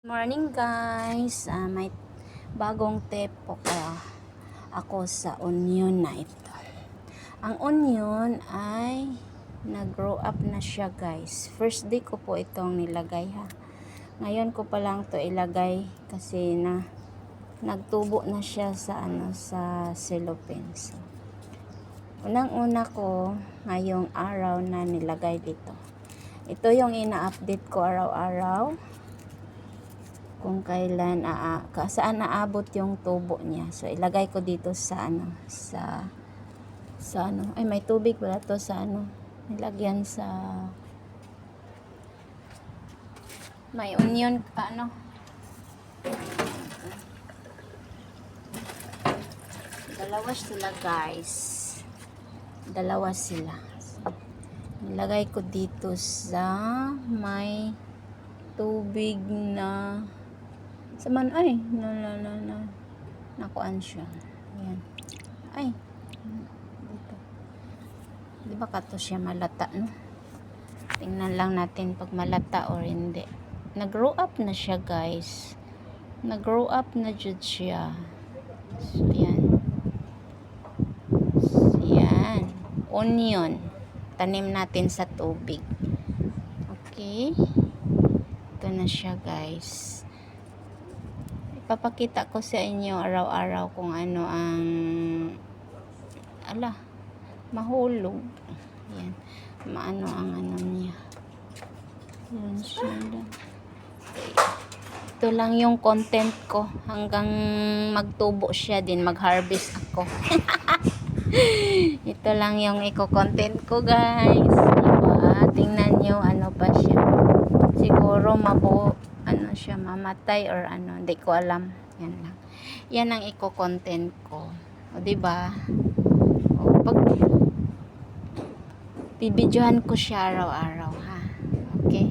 Morning guys, may bagong tip po ako sa onion na ito. Ang onion ay nag-grow up na siya guys. First day ko po itong nilagay ha. Ngayon ko pa lang to ilagay kasi nagtubo na siya sa sa cellophane. So, unang-una ko ngayong araw na nilagay dito. Ito yung ina-update ko araw-araw kung kailan saan naabot yung tubo niya. So ilagay ko dito sa ay may tubig pala to sa nilagyan sa may onion dalawa sila guys, dalawa sila. Nilagay ko dito sa may tubig na nakuan siya. Ayan. Ay. Dito. Di ba kato siya malata, no? Tingnan lang natin pag malata or hindi. Nag-grow up na siya, guys. Nag-grow up na jud siya. So, yan. Yan. Onion. Tanim natin sa tubig. Okay. Ito na siya, guys. Papakita ko sa inyo araw-araw kung ano ang mahulog. Yan. Maano ang niya. Yan siya. Ito lang yung content ko hanggang magtubo siya din, mag-harvest ako. Ito lang yung eco-content ko guys. Diba? Tingnan nyo ano pa siya. Siguro siya mamatay or hindi ko alam. Yan lang. Yan ang eco-content ko. O diba? O pag bibidyohan ko siya araw-araw ha. Okay?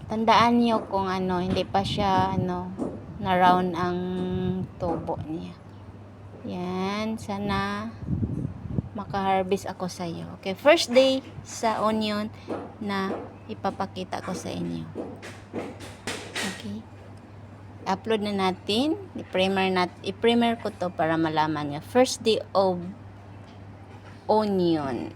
Tandaan niyo kung hindi pa siya na round ang tubo niya. Yan, sana maka-harvest ako sa iyo. Okay, first day sa onion na ipapakita ko sa inyo. Okay. Upload na natin. I-primer ko to para malaman niyo. First day of onion.